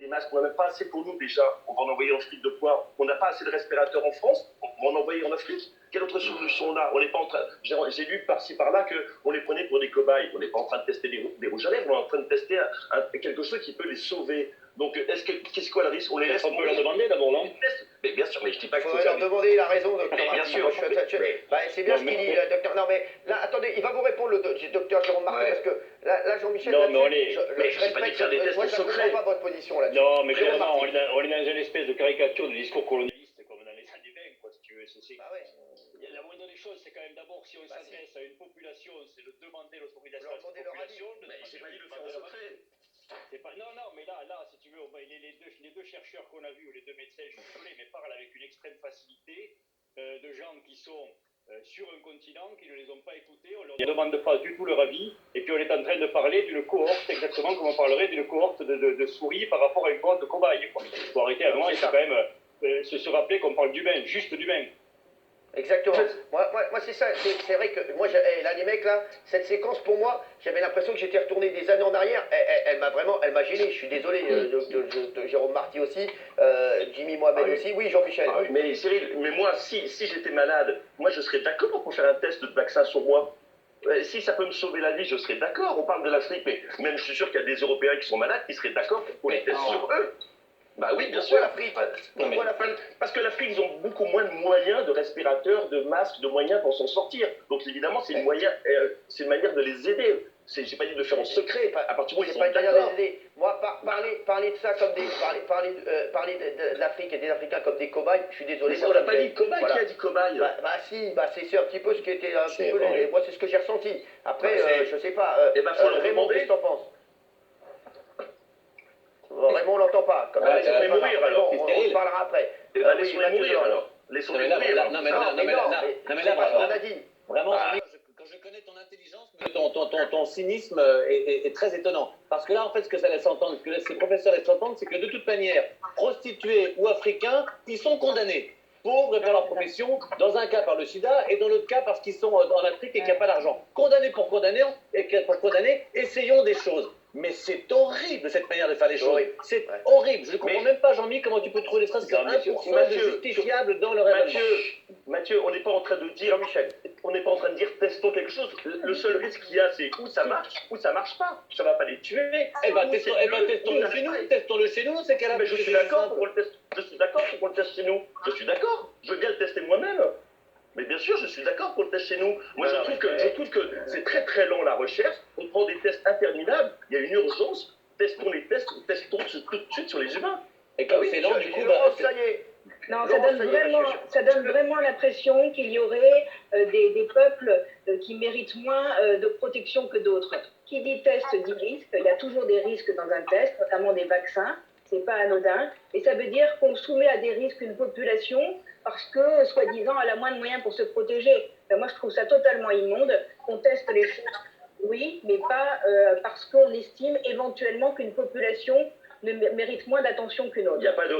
masques, on n'en a même pas assez pour nous déjà. On va en envoyer en Afrique de quoi? On n'a pas assez de respirateurs en France, on va en envoyer en Afrique. Quelle autre solution on a? On n'est pas en train. J'ai lu par-ci par-là qu'on les prenait pour des cobayes. On n'est pas en train de tester des rouges à lèvres, on est en train de tester quelque chose qui peut les sauver. Donc, qu'est-ce qu'on a le risque? On les laisse. On peut leur demander d'abord, non? Mais bien sûr, mais je dis pas qu'il faut leur demander, il a raison, docteur Martin. Bien sûr. C'est bien ce qu'il dit, docteur. Non, mais là, attendez, il va vous répondre, le docteur Jérôme Martin, parce que là, Jean-Michel, non, mais je respecte faire des tests moi, je ne comprends pas votre position là-dessus. Non, mais clairement, on est dans une espèce de caricature de discours colonialiste, comme dans les années 20, quoi, si tu veux. Ah ouais. La moindre des choses, c'est quand même d'abord, si on s'adresse à une population, c'est de demander l'autorisation à cette population. Mais j'ai pas dit de le faire en secret. Non, mais là, si tu veux, les deux chercheurs qu'on a vus, ou les deux médecins, je suis désolé, mais parlent avec une extrême facilité de gens qui sont sur un continent, qui ne les ont pas écoutés, on leur demande pas du tout leur avis, et puis on est en train de parler d'une cohorte, exactement comme on parlerait d'une cohorte de souris par rapport à une cohorte de cobayes. Il faut arrêter à un moment, il faut quand même se rappeler qu'on parle d'humain, juste d'humain. Exactement. Moi c'est ça. C'est vrai que moi, là, les mecs, là, cette séquence, pour moi, j'avais l'impression que j'étais retourné des années en arrière. Elle m'a gêné. Je suis désolé, de Jérôme Marty aussi, Jimmy Mohamed aussi. Oui, Jean-Michel. Mais Cyril, moi, si j'étais malade, moi, je serais d'accord pour faire un test de vaccin sur moi. Si ça peut me sauver la vie, je serais d'accord. On parle de l'Afrique, mais même je suis sûr qu'il y a des Européens qui sont malades qui seraient d'accord pour les tests sur eux. Bah oui, bien sûr. L'Afrique. Parce que l'Afrique, ils ont beaucoup moins de moyens, de respirateurs, de masques, de moyens pour s'en sortir. Donc évidemment, c'est une manière de les aider. J'ai pas dit de le faire en secret. À partir du moment où ils sont d'accord. Moi, parler de ça comme parler de l'Afrique et des Africains comme des cobayes, je suis désolé. Mais on n'a pas dit cobaye. Qui a dit cobaye? Si, c'est un petit peu ce qui était un petit peu. Moi, c'est ce que j'ai ressenti. Après, je sais pas. Raymond, qu'est-ce que t'en penses? Raymond, on l'entend pas. Laissez-les mourir alors. On parlera après. Laissez-les mourir alors. Laissez-les mourir. Non, mais là, on a dit. Vraiment, quand je connais ton intelligence, ton cynisme est très étonnant. Parce que là, en fait, ce que ça laisse entendre, ce que ces professeurs laissent entendre, c'est que de toute manière, prostituées ou africains, ils sont condamnés. Pauvres par leur profession, dans un cas par le sida et dans l'autre cas parce qu'ils sont en Afrique et qu'il n'y a pas d'argent. Condamnés pour condamner, essayons des choses. Mais c'est horrible cette manière de faire les choses. C'est horrible. Je ne comprends même pas, Jean-Mi, comment tu peux trouver les phrases que 1% de justifiable dans le raisonnement. Mathieu, on n'est pas en train de dire, Michel, on n'est pas en train de dire testons quelque chose. Le seul risque qu'il y a, c'est où ça marche ou ça marche pas. Ça va pas les tuer. Testons-le chez nous. Testons-le chez nous, c'est qu'elle a. Mais je suis d'accord pour qu'on le teste. Je suis d'accord pour qu'on le teste chez nous. Je suis d'accord. Je veux bien le tester moi-même. Mais bien sûr, je suis d'accord pour le test chez nous. Moi, je trouve que c'est très très long la recherche. On prend des tests interminables. Il y a une urgence. Testons les tests. Testons tout de suite sur les humains. Et comme c'est lent, du coup, ça y est. Non, ça donne vraiment l'impression qu'il y aurait des peuples qui méritent moins de protection que d'autres. Qui dit test dit risque. Il y a toujours des risques dans un test, notamment des vaccins. C'est pas anodin. Et ça veut dire qu'on soumet à des risques une population parce que, soi-disant, elle a moins de moyens pour se protéger. Moi, je trouve ça totalement immonde qu'on teste les choses, oui, mais pas parce qu'on estime éventuellement qu'une population mérite moins d'attention qu'une autre. Il n'y a pas de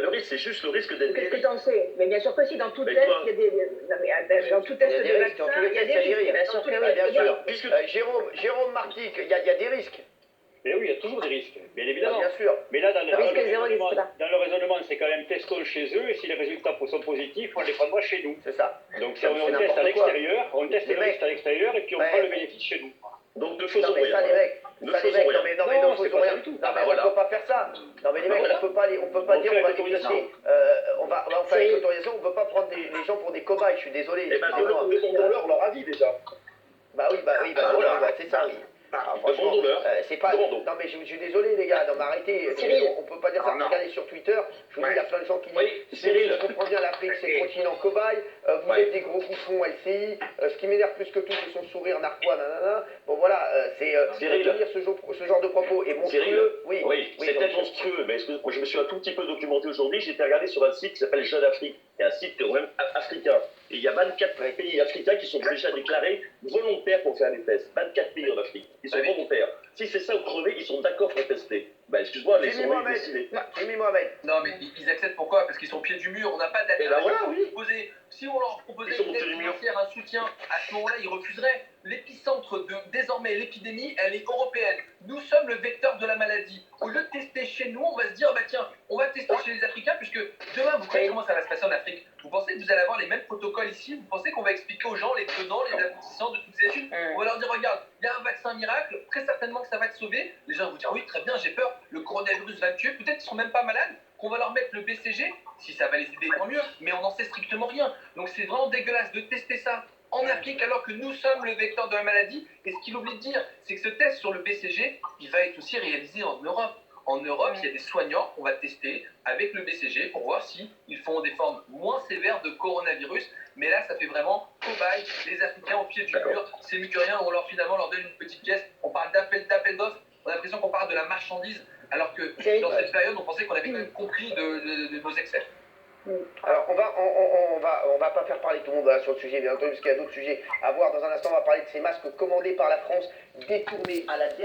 risque, c'est juste le risque d'être guéri. Qu'est-ce que t'en sais? Mais bien sûr que si, dans tout test, il y a des... Dans tout test de vaccin, il y a des risques. Bien sûr que oui, bien sûr. Jérôme Marty, il y a des risques. Mais oui, il y a toujours des risques, bien évidemment. Bien sûr. Mais là, dans le raisonnement, c'est quand même testons chez eux, et si les résultats sont positifs, on les prendra chez nous. C'est ça. Donc si on teste à l'extérieur, on teste le risque à l'extérieur, et puis on prend le bénéfice chez nous. Donc ne faisons rien. Non mais on peut pas faire ça. Non mais les mecs, on peut pas dire on va les tester. On va faire avec l'autorisation, on peut pas prendre les gens pour des cobayes, je suis désolé. Eh ben demandons leur avis déjà. C'est ça, oui. Franchement, c'est pas. Non mais je suis désolé les gars, non mais arrêtez, on peut pas dire ça. Regardez sur Twitter, je vous dis, il y a plein de gens qui disent Cyril, je comprends bien l'Afrique, c'est le continent cobaye, vous êtes des gros bouffons LCI, ce qui m'énerve plus que tout, c'est son sourire narquois, nanana. Bon voilà, c'est tenir ce genre de propos et monstrueux. Oui, c'est peut-être monstrueux, mais moi je me suis un tout petit peu documenté aujourd'hui, j'ai été regardé sur un site qui s'appelle Jeune Afrique, c'est un site quand même africain. Et il y a 24 pays africains qui sont déjà déclarés volontaires pour faire des tests. 24 pays en Afrique. Ils sont volontaires. Si c'est ça ou crever, ils sont d'accord pour tester. Ben excuse-moi, mais Mohamed. Jimmy Mohamed. Non, mais ils acceptent pourquoi? Parce qu'ils sont au pied du mur. On n'a pas d'alternative à proposer. Si on leur proposait une aide financière, un soutien, à ce moment-là, ils refuseraient. l'épicentre de désormais l'épidémie, elle est européenne. Nous sommes le vecteur de la maladie. Au lieu de tester chez nous, on va se dire, bah tiens, on va tester chez les Africains, puisque demain, vous savez comment ça va se passer en Afrique. Vous pensez que vous allez avoir les mêmes protocoles ici? Vous pensez qu'on va expliquer aux gens les tenants, les aboutissants de toutes ces études? On va leur dire, regarde, il y a un vaccin miracle, très certainement que ça va te sauver. Les gens vont dire, oui, très bien, j'ai peur, le coronavirus va me tuer. Peut-être qu'ils ne seront même pas malades, qu'on va leur mettre le BCG. Si ça va les aider, tant mieux, mais on n'en sait strictement rien. Donc c'est vraiment dégueulasse de tester ça en Afrique alors que nous sommes le vecteur de la maladie. Et ce qu'il oublie de dire, c'est que ce test sur le BCG, il va être aussi réalisé en Europe. En Europe, il y a des soignants qu'on va tester avec le BCG pour voir s'ils font des formes moins sévères de coronavirus. Mais là, ça fait vraiment cobaye, les Africains au pied du mur. C'est mieux que rien, on leur finalement leur donne une petite pièce. On parle d'appel d'offres, on a l'impression qu'on parle de la marchandise. Alors que dans cette période, on pensait qu'on avait quand même compris de nos excès. Alors, on va pas faire parler tout le monde là, sur le sujet, bien entendu, parce qu'il y a d'autres sujets à voir. Dans un instant, on va parler de ces masques commandés par la France, détournés à la